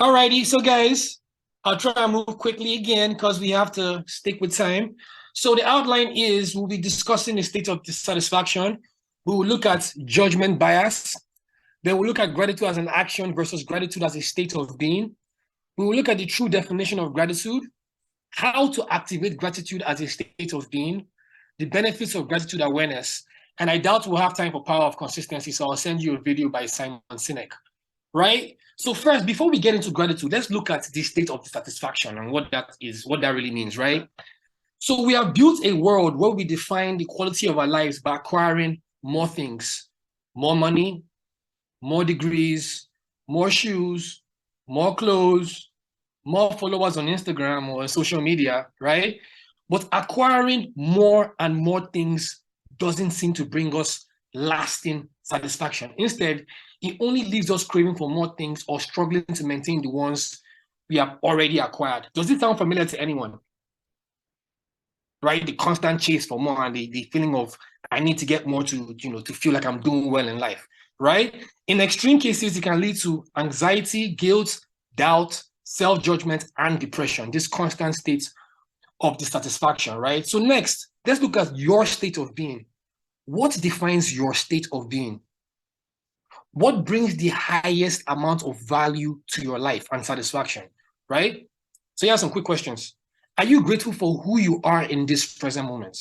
Alrighty, so guys, I'll try and move quickly again because we have to stick with time. So the outline is we'll be discussing the state of dissatisfaction. We will look at judgment bias. Then we'll look at gratitude as an action versus gratitude as a state of being. We will look at the true definition of gratitude, how to activate gratitude as a state of being, the benefits of gratitude awareness. And I doubt we'll have time for power of consistency, so I'll send you a video by Simon Sinek, right? So first, before we get into gratitude, let's look at the state of dissatisfaction and what that is, what that really means, right? So we have built a world where we define the quality of our lives by acquiring more things, more money, more degrees, more shoes, more clothes, more followers on Instagram or on social media, right? But acquiring more and more things doesn't seem to bring us lasting satisfaction. Instead, it only leaves us craving for more things or struggling to maintain the ones we have already acquired. Does it sound familiar to anyone? Right? The constant chase for more and the feeling of I need to get more to feel like I'm doing well in life, right? In extreme cases, it can lead to anxiety, guilt, doubt, self-judgment, and depression. This constant state of dissatisfaction, right? So next, let's look at your state of being. What defines your state of being? What brings the highest amount of value to your life and satisfaction, right? So here are some quick questions. Are you grateful for who you are in this present moment?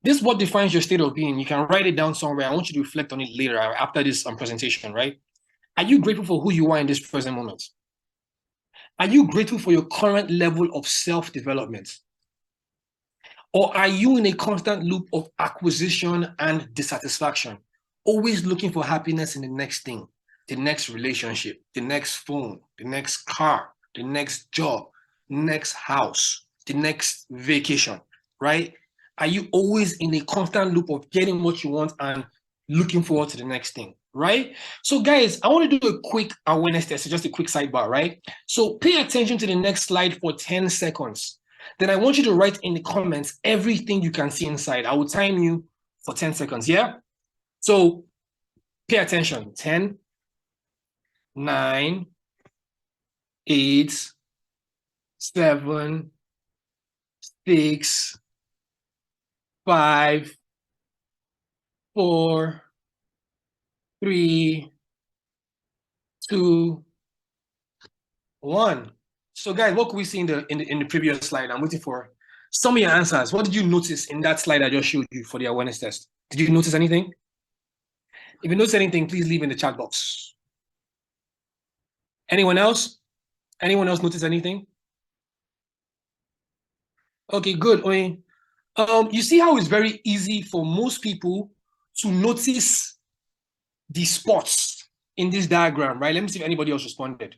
This is what defines your state of being. You can write it down somewhere. I want you to reflect on it later after this presentation, right? Are you grateful for who you are in this present moment? Are you grateful for your current level of self-development? Or are you in a constant loop of acquisition and dissatisfaction, always looking for happiness in the next thing, the next relationship, the next phone, the next car, the next job, next house, the next vacation, right? Are you always in a constant loop of getting what you want and looking forward to the next thing, right? So guys, I want to do a quick awareness test, so just a quick sidebar, right? So pay attention to the next slide for 10 seconds. Then I want you to write in the comments everything you can see inside. I will time you for 10 seconds, yeah? So pay attention. 10, 9, 8, 7, 6, 5, 4, 3, 2, 1. So guys, what could we see in the previous slide? I'm waiting for some of your answers. What did you notice in that slide I just showed you for the awareness test? Did you notice anything? If you notice anything, please leave in the chat box. Anyone else? Anyone else notice anything? Okay, good. I mean, you see how it's very easy for most people to notice the spots in this diagram, right? Let me see if anybody else responded.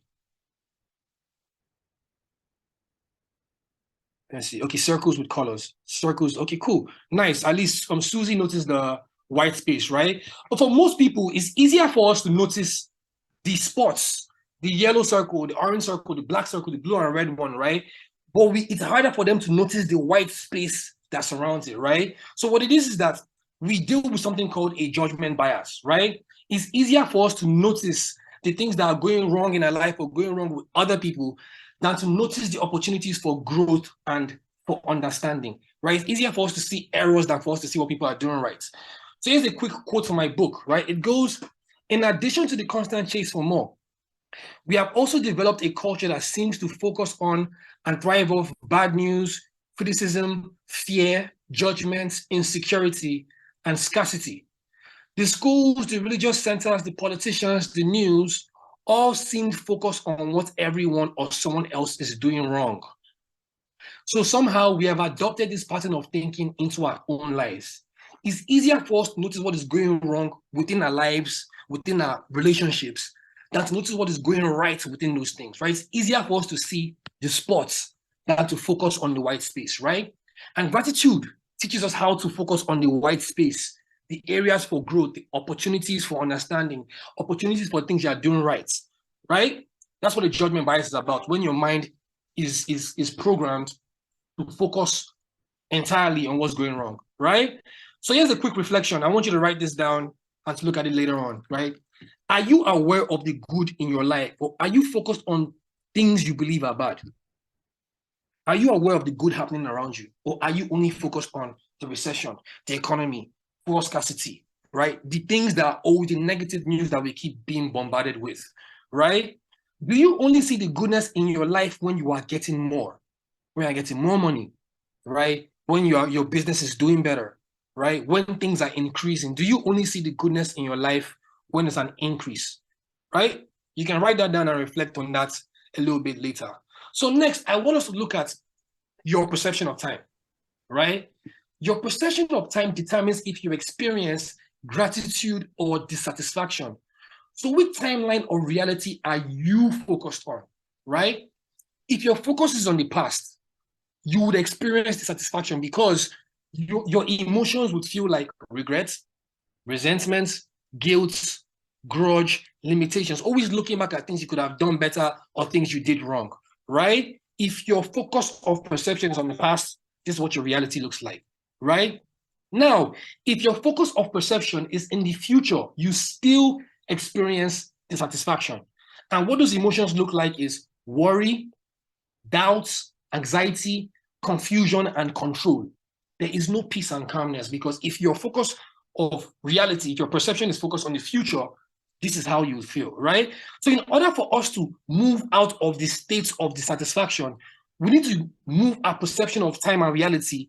Let's see. Okay, circles with colors. Circles. Okay, cool. Nice. At least Susie noticed the white space, right? But for most people, it's easier for us to notice the spots, the yellow circle, the orange circle, the black circle, the blue and red one, right? But it's harder for them to notice the white space that surrounds it, right? So what it is that we deal with something called a judgment bias, right? It's easier for us to notice the things that are going wrong in our life or going wrong with other people than to notice the opportunities for growth and for understanding, right? It's easier for us to see errors than for us to see what people are doing right. So here's a quick quote from my book, right? It goes, in addition to the constant chase for more, we have also developed a culture that seems to focus on and thrive off bad news, criticism, fear, judgment, insecurity, and scarcity. The schools, the religious centers, the politicians, the news all seem focused on what everyone or someone else is doing wrong. So somehow we have adopted this pattern of thinking into our own lives. It's easier for us to notice what is going wrong within our lives, within our relationships, than to notice what is going right within those things, right? It's easier for us to see the spots than to focus on the white space, right? And gratitude teaches us how to focus on the white space, the areas for growth, the opportunities for understanding, opportunities for things you are doing right, right? That's what the judgment bias is about. When your mind is programmed to focus entirely on what's going wrong, right? So here's a quick reflection. I want you to write this down and to look at it later on, right? Are you aware of the good in your life, or are you focused on things you believe are bad? Are you aware of the good happening around you, or are you only focused on the recession, the economy, fuel scarcity, right? The things that are all the negative news that we keep being bombarded with, right? Do you only see the goodness in your life when you are getting more, when you are getting more money, right? When your business is doing better, right? When things are increasing, do you only see the goodness in your life when there's an increase, right? You can write that down and reflect on that a little bit later. So next, I want us to look at your perception of time, right? Your perception of time determines if you experience gratitude or dissatisfaction. So which timeline or reality are you focused on, right? If your focus is on the past, you would experience dissatisfaction because your emotions would feel like regret, resentment, guilt, grudge, limitations, always looking back at things you could have done better or things you did wrong, right? If your focus of perception is on the past, this is what your reality looks like, right? Now, if your focus of perception is in the future, you still experience dissatisfaction. And what those emotions look like is worry, doubts, anxiety, confusion, and control. There is no peace and calmness because if your focus of reality, if your perception is focused on the future, this is how you feel, right? So, in order for us to move out of the state of dissatisfaction, we need to move our perception of time and reality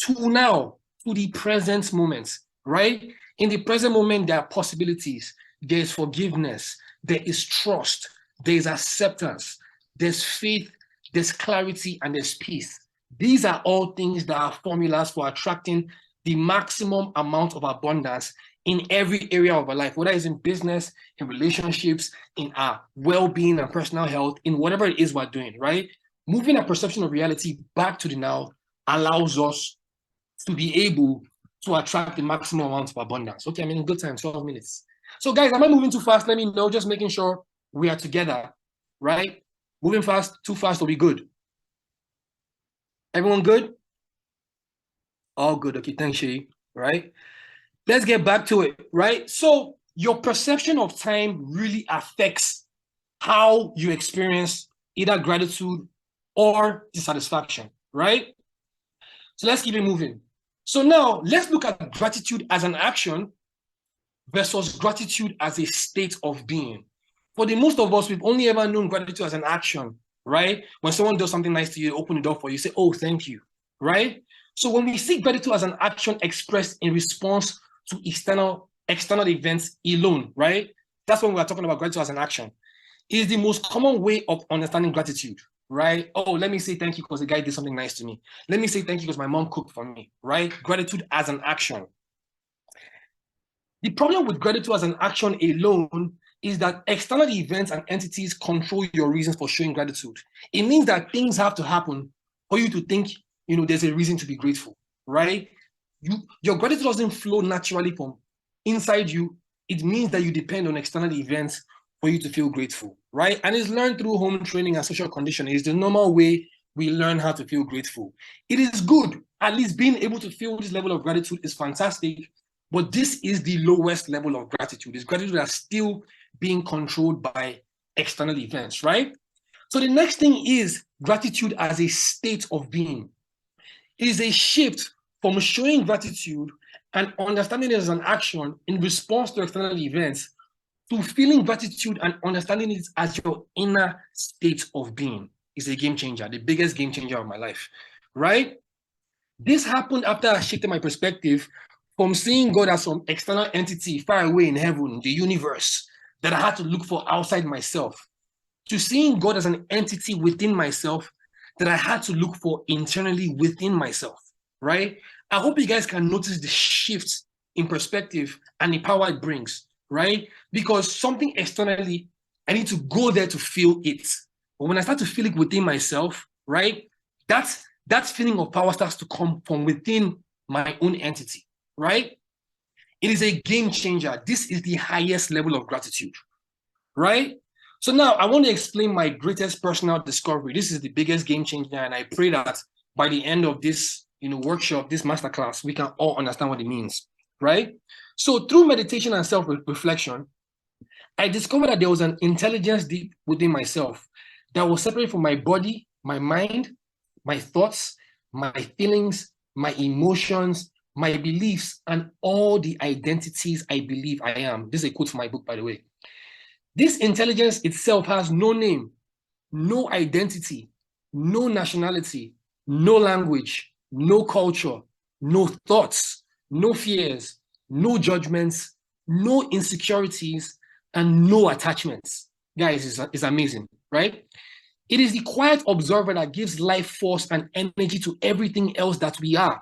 to now, to the present moment, right? In the present moment, there are possibilities, there is forgiveness, there is trust, there is acceptance, there's faith, there's clarity, and there's peace. These are all things that are formulas for attracting the maximum amount of abundance in every area of our life, whether it's in business, in relationships, in our well-being and personal health, in whatever it is we're doing, right? Moving our perception of reality back to the now allows us to be able to attract the maximum amount of abundance. Okay, I'm in good time, 12 minutes. So guys, am I moving too fast? Let me know, just making sure we are together, right? Moving fast, too fast will be good. Everyone good? All good. Okay, thanks, Shay. Right? Let's get back to it, right? So your perception of time really affects how you experience either gratitude or dissatisfaction, right? So let's keep it moving. So now let's look at gratitude as an action versus gratitude as a state of being. For the most of us, we've only ever known gratitude as an action, right? When someone does something nice to you, open the door for you, say, oh, thank you, right? So when we see gratitude as an action expressed in response to external events alone, right? That's when we're talking about gratitude as an action. It is the most common way of understanding gratitude, right? Oh, let me say thank you because the guy did something nice to me. Let me say thank you because my mom cooked for me, right? Gratitude as an action. The problem with gratitude as an action alone is that external events and entities control your reasons for showing gratitude. It means that things have to happen for you to think, there's a reason to be grateful, right? Your gratitude doesn't flow naturally from inside you. It means that you depend on external events for you to feel grateful, right? And it's learned through home training and social conditioning. It's the normal way we learn how to feel grateful. It is good. At least being able to feel this level of gratitude is fantastic. But this is the lowest level of gratitude. It's gratitude that's still being controlled by external events, right? So the next thing is gratitude as a state of being. It is a shift from showing gratitude and understanding it as an action in response to external events to feeling gratitude and understanding it as your inner state of being. Is a game changer, the biggest game changer of my life, right? This happened after I shifted my perspective from seeing God as some external entity far away in heaven, the universe, that I had to look for outside myself, to seeing God as an entity within myself that I had to look for internally within myself, right? I hope you guys can notice the shift in perspective and the power it brings, right? Because something externally, I need to go there to feel it. But when I start to feel it within myself, right, that feeling of power starts to come from within my own entity, right? It is a game changer. This is the highest level of gratitude, right? So now I want to explain my greatest personal discovery. This is the biggest game changer, and I pray that by the end of this, workshop, this masterclass, we can all understand what it means, right? So through meditation and self-reflection, I discovered that there was an intelligence deep within myself that was separate from my body, my mind, my thoughts, my feelings, my emotions, my beliefs, and all the identities I believe I am. This is a quote from my book, by the way. This intelligence itself has no name, no identity, no nationality, no language, no culture, no thoughts, no fears, no judgments, no insecurities, and no attachments. Guys, it's amazing, right? It is the quiet observer that gives life force and energy to everything else that we are,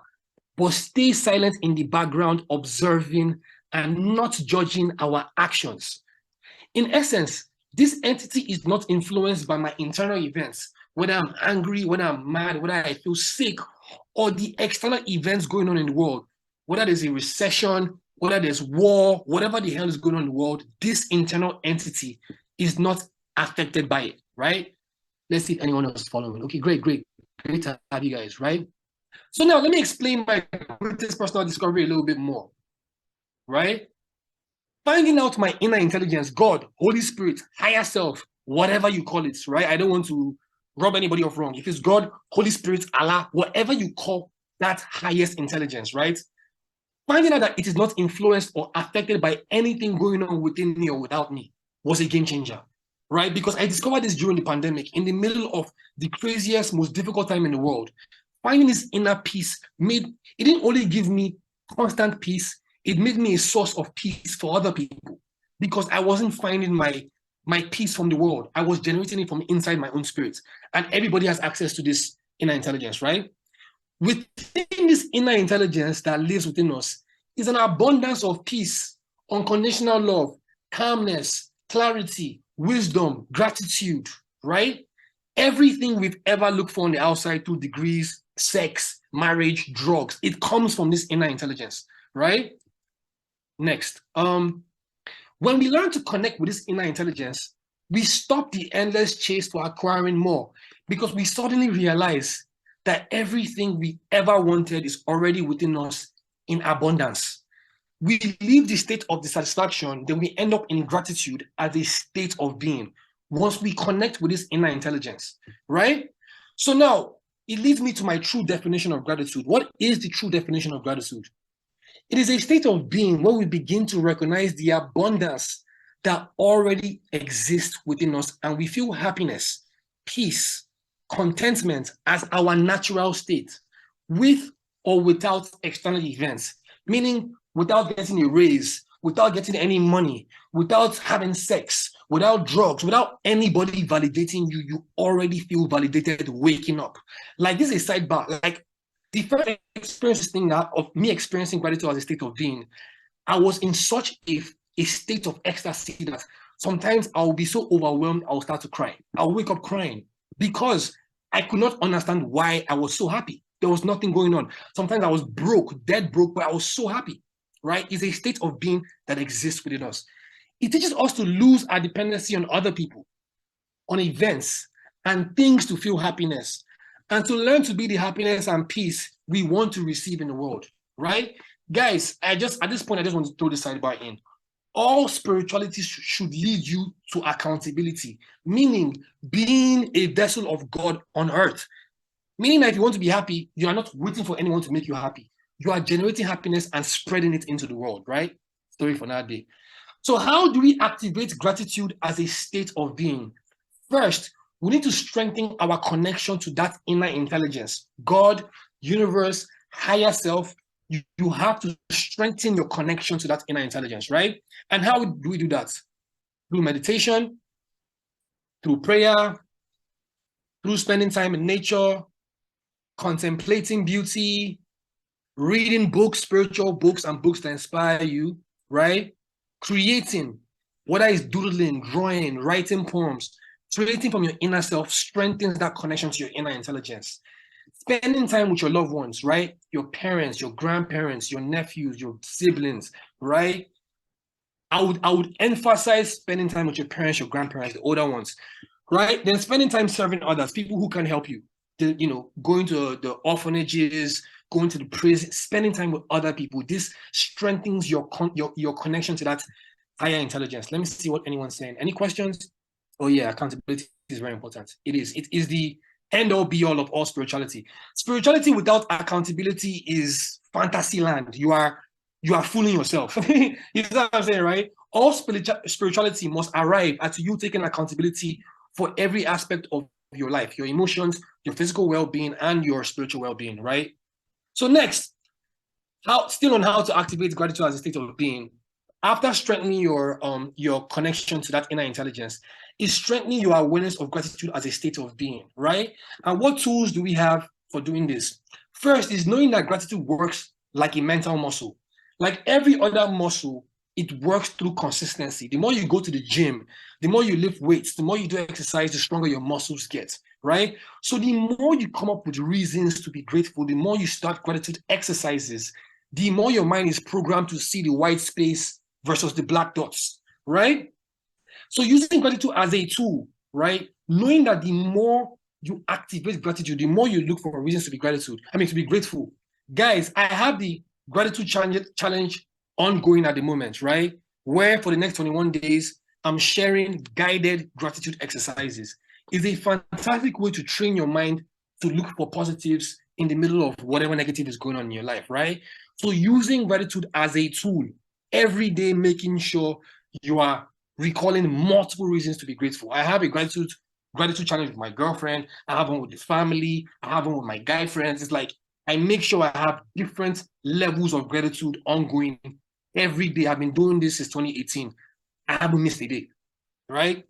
but stay silent in the background, observing and not judging our actions. In essence, this entity is not influenced by my internal events, whether I'm angry, whether I'm mad, whether I feel sick, or the external events going on in the world, whether there's a recession, whether there's war, whatever the hell is going on in the world, this internal entity is not affected by it, right? Let's see if anyone else is following. Okay, great to have you guys, right? So now let me explain my greatest personal discovery a little bit more, right? Finding out my inner intelligence, God, Holy Spirit, higher self, whatever you call it, right? I don't want to rub anybody off wrong. If it's God, Holy Spirit, Allah, whatever you call that highest intelligence, right? Finding out that it is not influenced or affected by anything going on within me or without me was a game changer, right? Because I discovered this during the pandemic, in the middle of the craziest, most difficult time in the world. Finding this inner peace it didn't only give me constant peace, it made me a source of peace for other people because I wasn't finding my peace from the world. I was generating it from inside my own spirit. And everybody has access to this inner intelligence, right? Within this inner intelligence that lives within us is an abundance of peace, unconditional love, calmness, clarity, wisdom, gratitude, right? Everything we've ever looked for on the outside through degrees, sex, marriage, drugs, it comes from this inner intelligence, right? Next, when we learn to connect with this inner intelligence, we stop the endless chase for acquiring more because we suddenly realize that everything we ever wanted is already within us in abundance. We leave the state of dissatisfaction, then we end up in gratitude as a state of being once we connect with this inner intelligence, right? So now it leads me to my true definition of gratitude. What is the true definition of gratitude? It is a state of being where we begin to recognize the abundance that already exists within us and we feel happiness, peace, contentment as our natural state with or without external events, meaning without getting a raise, without getting any money, without having sex, without drugs, without anybody validating you, you already feel validated waking up. Like this is a sidebar. Like the first experience thing of me experiencing gratitude as a state of being, I was in such a state of ecstasy that sometimes I'll be so overwhelmed, I'll start to cry. I'll wake up crying because I could not understand why I was so happy. There was nothing going on. Sometimes I was broke, dead broke, but I was so happy, right? It's a state of being that exists within us. It teaches us to lose our dependency on other people, on events, and things to feel happiness, and to learn to be the happiness and peace we want to receive in the world, right? Guys, at this point, I just want to throw this sidebar in. All spirituality should lead you to accountability, meaning being a vessel of God on earth. Meaning that if you want to be happy, you are not waiting for anyone to make you happy. You are generating happiness and spreading it into the world, right? Story for that day. So how do we activate gratitude as a state of being? First, we need to strengthen our connection to that inner intelligence. God, universe, higher self. You have to strengthen your connection to that inner intelligence, right? And how do we do that? Through meditation, through prayer, through spending time in nature, contemplating beauty, reading books, spiritual books, and books that inspire you, right? Creating, whether it's doodling, drawing, writing poems, creating from your inner self strengthens that connection to your inner intelligence. Spending time with your loved ones, right? Your parents, your grandparents, your nephews, your siblings, right? I would emphasize spending time with your parents, your grandparents, the older ones, right? Then spending time serving others, people who can help you. Going to the orphanages, going to the prison, spending time with other people. This strengthens your connection to that higher intelligence. Let me see what anyone's saying. Any questions? Oh yeah, accountability is very important. It is. It is the end all be all of all spirituality. Spirituality without accountability is fantasy land. You are fooling yourself. You know what I'm saying, right? All spirituality must arrive at you taking accountability for every aspect of your life, your emotions, your physical well-being, and your spiritual well-being, right? So next, how to activate gratitude as a state of being. After strengthening your connection to that inner intelligence, is strengthening your awareness of gratitude as a state of being, right? And what tools do we have for doing this? First is knowing that gratitude works like a mental muscle. Like every other muscle, it works through consistency. The more you go to the gym, the more you lift weights, the more you do exercise, the stronger your muscles get, right? So the more you come up with reasons to be grateful, the more you start gratitude exercises, the more your mind is programmed to see the white space versus the black dots, right? So using gratitude as a tool, right? Knowing that the more you activate gratitude, the more you look for reasons to be to be grateful. Guys, I have the gratitude challenge ongoing at the moment, right? Where for the next 21 days, I'm sharing guided gratitude exercises. It's a fantastic way to train your mind to look for positives in the middle of whatever negative is going on in your life, right? So using gratitude as a tool, every day making sure you are recalling multiple reasons to be grateful. I have a gratitude challenge with my girlfriend. I have one with the family. I have one with my guy friends. It's like I make sure I have different levels of gratitude ongoing every day. I've been doing this since 2018. I haven't missed a day, right?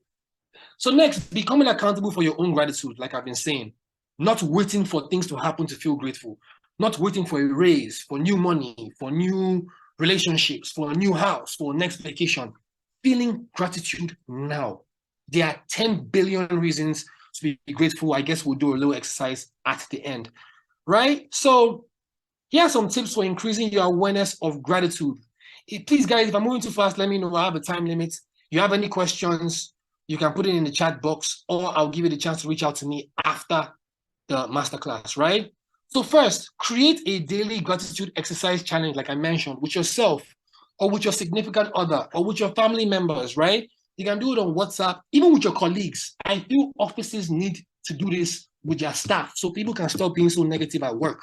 So next, becoming accountable for your own gratitude, like I've been saying, not waiting for things to happen to feel grateful, not waiting for a raise, for new money, for new relationships, for a new house, for next vacation. Feeling gratitude now. There are 10 billion reasons to be grateful. I guess we'll do a little exercise at the end, right? So here are some tips for increasing your awareness of gratitude. Please, guys, if I'm moving too fast, let me know. I have a time limit. You have any questions, you can put it in the chat box, or I'll give you the chance to reach out to me after the masterclass, right? So first, create a daily gratitude exercise challenge, like I mentioned, with yourself or with your significant other or with your family members, right? You can do it on WhatsApp, even with your colleagues. I feel offices need to do this with their staff so people can stop being so negative at work,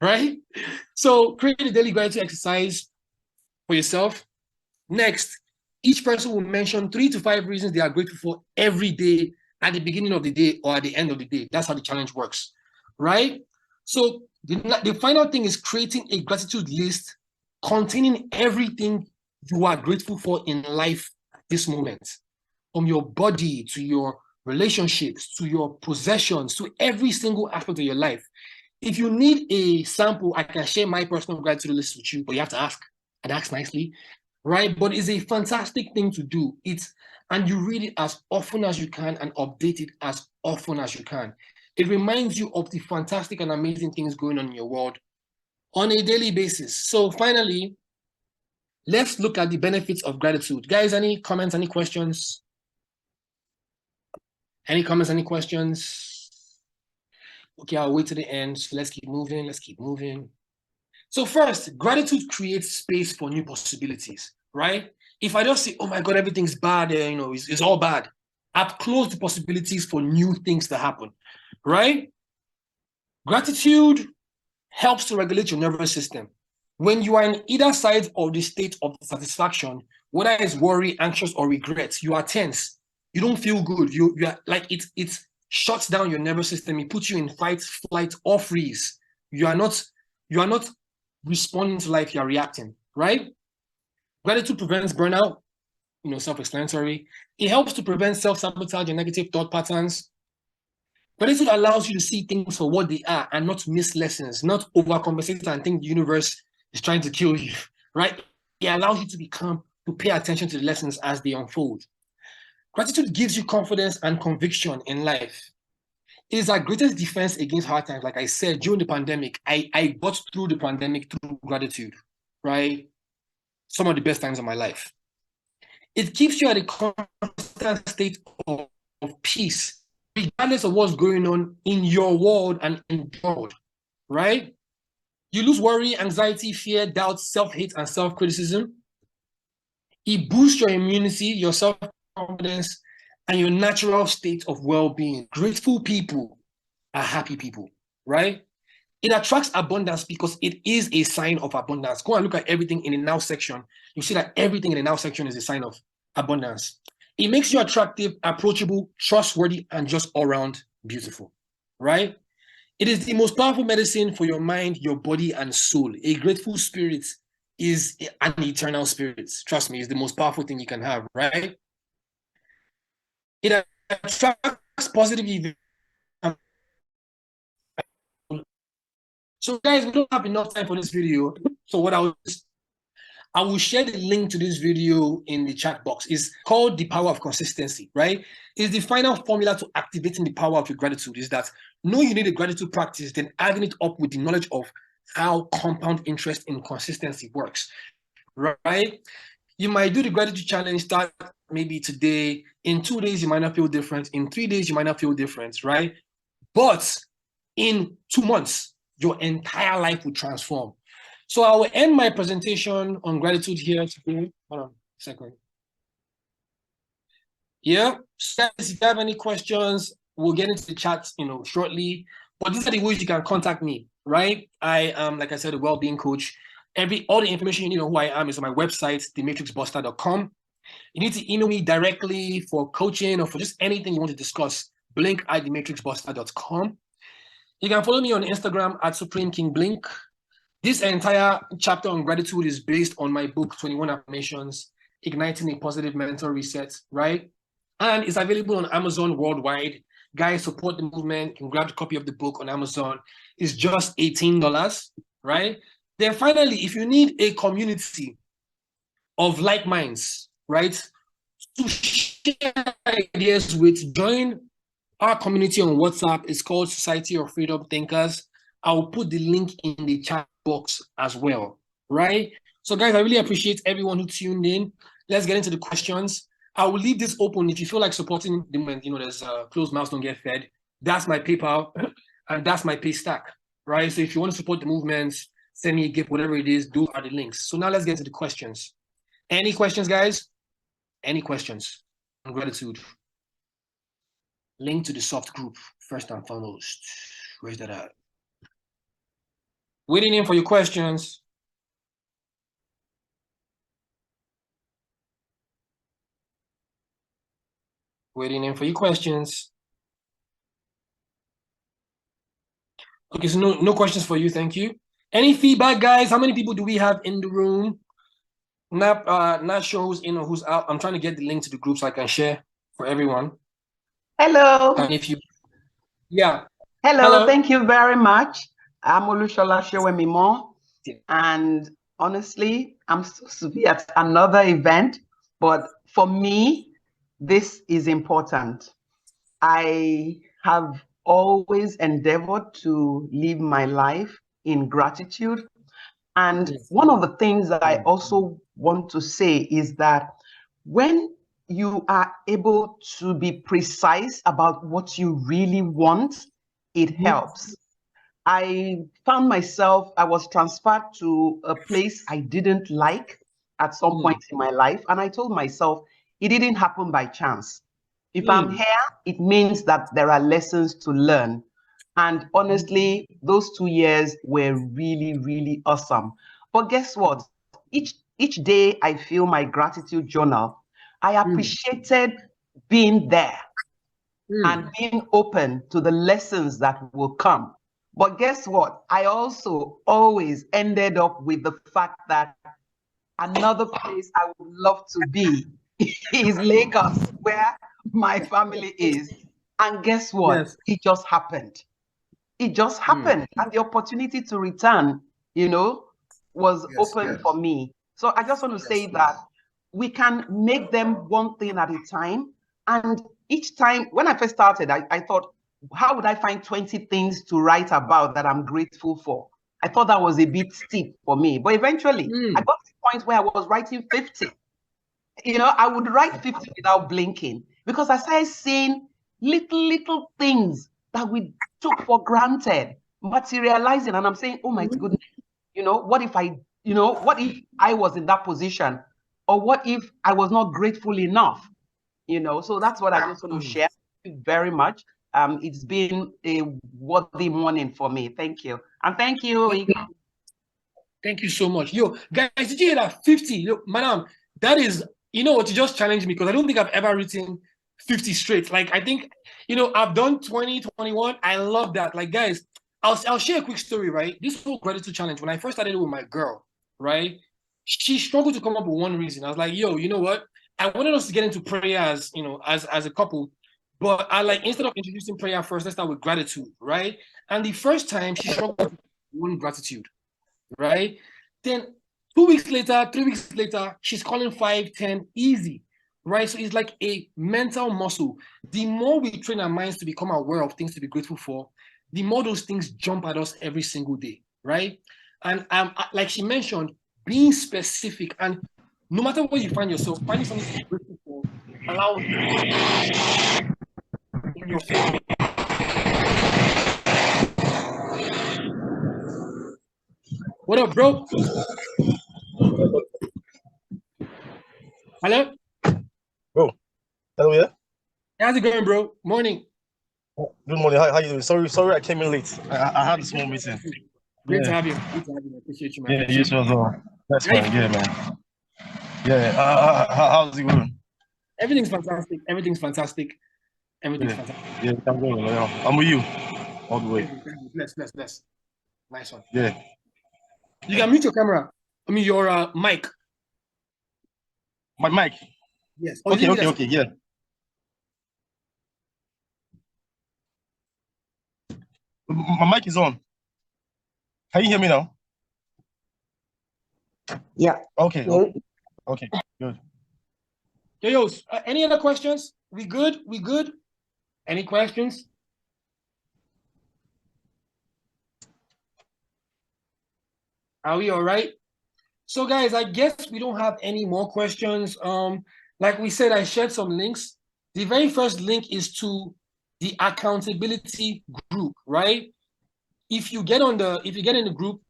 right? So create a daily gratitude exercise for yourself. Next, each person will mention 3 to 5 reasons they are grateful for every day at the beginning of the day or at the end of the day. That's how the challenge works, right? So the final thing is creating a gratitude list containing everything you are grateful for in life at this moment, from your body to your relationships to your possessions to every single aspect of your life. If you need a sample, I can share my personal gratitude list with you, but you have to ask and ask nicely, right? But it's a fantastic thing to do. And you read it as often as you can and update it as often as you can. It reminds you of the fantastic and amazing things going on in your world on a daily basis. So finally, let's look at the benefits of gratitude. Guys, any comments, any questions? Any comments, any questions? Okay, I'll wait to the end. So let's keep moving. Let's keep moving. So first, gratitude creates space for new possibilities, right? If I just say, oh my God, everything's bad, it's all bad. I've closed the possibilities for new things to happen, right? Gratitude helps to regulate your nervous system. When you are in either side of the state of satisfaction, whether it's worry, anxious, or regret, you are tense. You don't feel good. You are like it shuts down your nervous system. It puts you in fight, flight, or freeze. You are not responding to life, you are reacting, right? Gratitude prevents burnout, self-explanatory. It helps to prevent self-sabotage and negative thought patterns. Gratitude allows you to see things for what they are and not miss lessons, not overcompensate and think the universe is trying to kill you, right? It allows you to be calm, to pay attention to the lessons as they unfold. Gratitude gives you confidence and conviction in life. It is our greatest defense against hard times. Like I said, during the pandemic, I got through the pandemic through gratitude, right? Some of the best times of my life. It keeps you at a constant state of peace, regardless of what's going on in your world and in the world, right? You lose worry, anxiety, fear, doubt, self-hate, and self-criticism. It boosts your immunity, your self-confidence, and your natural state of well-being. Grateful people are happy people, right? It attracts abundance because it is a sign of abundance. Go and look at everything in the now section. You see that everything in the now section is a sign of abundance. It makes you attractive, approachable, trustworthy, and just all around beautiful, right? It is the most powerful medicine for your mind, your body, and soul. A grateful spirit is an eternal spirit. Trust me, it's the most powerful thing you can have, right? It attracts positive events. So, guys, we don't have enough time for this video. So, what I will share the link to this video in the chat box. It's called The Power of Consistency, right? It's the final formula to activating the power of your gratitude. Is that know you need a gratitude practice, then adding it up with the knowledge of how compound interest in consistency works, right? You might do the gratitude challenge, start maybe today. In 2 days, you might not feel different. In 3 days, you might not feel different, right? But in 2 months, your entire life will transform. So I will end my presentation on gratitude here today. Hold on a second. Yeah, so guys, if you have any questions, we'll get into the chat, shortly. But these are the ways you can contact me, right? I am, like I said, a well-being coach. All the information you need on who I am is on my website, thematrixbuster.com. You need to email me directly for coaching or for just anything you want to discuss. blink@thematrixbuster.com. You can follow me on Instagram at Supreme King Blink. This entire chapter on gratitude is based on my book, 21 Affirmations, Igniting a Positive Mental Reset, right? And it's available on Amazon worldwide. Guys, support the movement. You can grab a copy of the book on Amazon. It's just $18, right? Then finally, if you need a community of like minds, right, to share ideas with, join our community on WhatsApp. It's called Society of Freedom Thinkers. I'll put the link in the chat box as well, right? So guys, I really appreciate everyone who tuned in. Let's get into the questions. I will leave this open if you feel like supporting the movement. There's closed mouths don't get fed. That's my PayPal and that's my Paystack, right? So if you want to support the movement, send me a gift, whatever it is, those are the links. So now let's get into the questions. Any questions, guys? Any questions on gratitude? Link to the soft group, first and foremost. Where's that at? Waiting in for your questions. Waiting in for your questions. Okay, so no questions for you. Thank you. Any feedback, guys? How many people do we have in the room? Not sure who's in or who's out. I'm trying to get the link to the group so I can share for everyone. Hello. And if you, yeah. Hello. Thank you very much. I'm Olushola Shewemimo, and honestly, I'm supposed to be at another event, but for me, this is important. I have always endeavored to live my life in gratitude. And one of the things that I also want to say is that when you are able to be precise about what you really want, it helps. I found myself, I was transferred to a place I didn't like at some point in my life. And I told myself, it didn't happen by chance. If I'm here, it means that there are lessons to learn. And honestly, those 2 years were really, really awesome. But guess what? Each day I feel my gratitude journal. I appreciated being there and being open to the lessons that will come. But guess what? I also always ended up with the fact that another place I would love to be is Lagos, where my family is. And guess what? Yes. It just happened. It just happened. And the opportunity to return, was open for me. So I just want to say that we can make them one thing at a time. And each time, when I first started, I thought, how would I find 20 things to write about that I'm grateful for? I thought that was a bit steep for me. But eventually, I got to the point where I was writing 50. I would write 50 without blinking because I started seeing little things that we took for granted materializing. And I'm saying, oh my goodness, what if I was in that position Or what if I was not grateful enough? You know, so that's what I just want to share. Thank you very much. It's been a worthy morning for me. Thank you. And thank you. Thank you so much. Yo, guys, did you hear that? 50. Yo, madam, that is, you know what, you just challenged me because I don't think I've ever written 50 straight. Like, I think, you know, I've done 20, 21. I love that. Like, guys, I'll share a quick story, right? This whole gratitude challenge, when I first started it with my girl, right? She struggled to come up with one reason. I was like, yo, you know what? I wanted us to get into prayer as, you know, as a couple. But I like, instead of introducing prayer first, let's start with gratitude, right? And the first time she struggled with one gratitude, right? Then 2 weeks later, 3 weeks later, she's calling 5, 10 easy, right? So it's like a mental muscle. The more we train our minds to become aware of things to be grateful for, the more those things jump at us every single day, right? And like she mentioned, being specific, and no matter where you find yourself, finding something to be grateful for allows in your favor. What up, bro? Hello? Bro, hello, yeah? How's it going, bro? Morning. Good morning. How you doing? Sorry, I came in late. I had a small meeting. Great to Yeah, have you. Great to have you. I appreciate you, man. yeah, you too as well. That's How you fine. Yeah, feeling? man. Yeah. How's it going? Everything's fantastic. Everything's fantastic. Everything's Yeah, fantastic. yeah, I'm going. Yeah. I'm with you all the way. Thank you. Thank you. Bless. Nice one. Yeah. You can mute your camera. I mean, your mic. My mic. Yes. Okay. Yeah. My mic is on. Can you hear me now? Yeah. Okay. Okay. Good. Yo, any other questions? We good? We good? Any questions? Are we all right? So, guys, I guess we don't have any more questions. Like we said, I shared some links. The very first link is to the accountability group, right? If you get in the group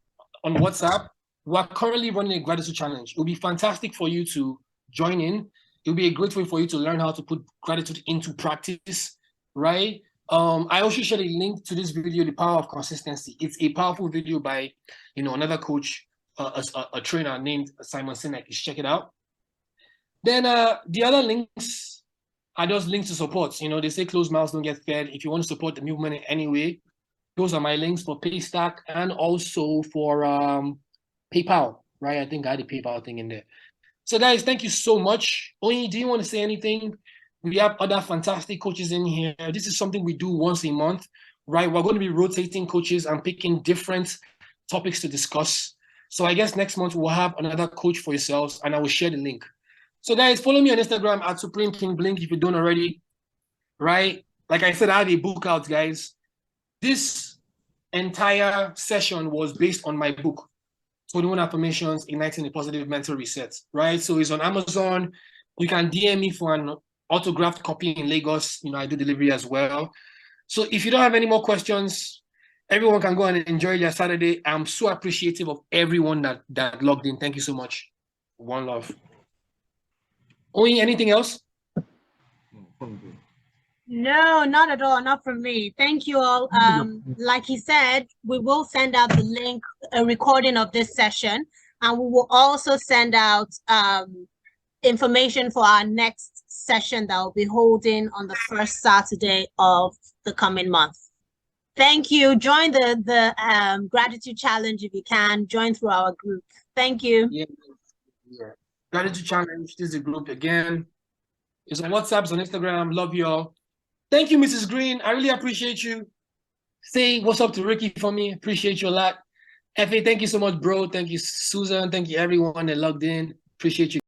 on WhatsApp, we're currently running a gratitude challenge. It will be fantastic for you to join in. It will be a great way for you to learn how to put gratitude into practice, right? I also shared a link to this video, The Power of Consistency. It's a powerful video by, another coach, a trainer named Simon Sinek. You should check it out. Then the other links are just links to support. They say closed mouths don't get fed. If you want to support the movement in any way, those are my links for Paystack and also for PayPal, right? I think I had a PayPal thing in there. So guys, thank you so much. Oyin, do you want to say anything? We have other fantastic coaches in here. This is something we do once a month, right? We're going to be rotating coaches and picking different topics to discuss. So I guess next month we'll have another coach for yourselves and I will share the link. So guys, follow me on Instagram at Supreme King Blink if you don't already, right? Like I said, I have a book out, guys. This entire session was based on my book, 21 Affirmations Igniting a Positive Mental Reset, right? So it's on Amazon. You can DM me for an autographed copy in Lagos. I do delivery as well. So if you don't have any more questions, everyone can go and enjoy their Saturday. I'm so appreciative of everyone that logged in. Thank you so much. One love. Oyin, anything else? No, not at all. Not from me. Thank you all. Like he said, we will send out the link, a recording of this session, and we will also send out information for our next session that we'll be holding on the first Saturday of the coming month. Thank you. Join the gratitude challenge if you can. Join through our group. Thank you. Yeah. Gratitude challenge. This is the group again. It's on WhatsApp, it's on Instagram. Love you all. Thank you, Mrs. Green. I really appreciate you. Say what's up to Ricky for me. Appreciate you a lot. Effie, thank you so much, bro. Thank you, Susan. Thank you, everyone that logged in. Appreciate you.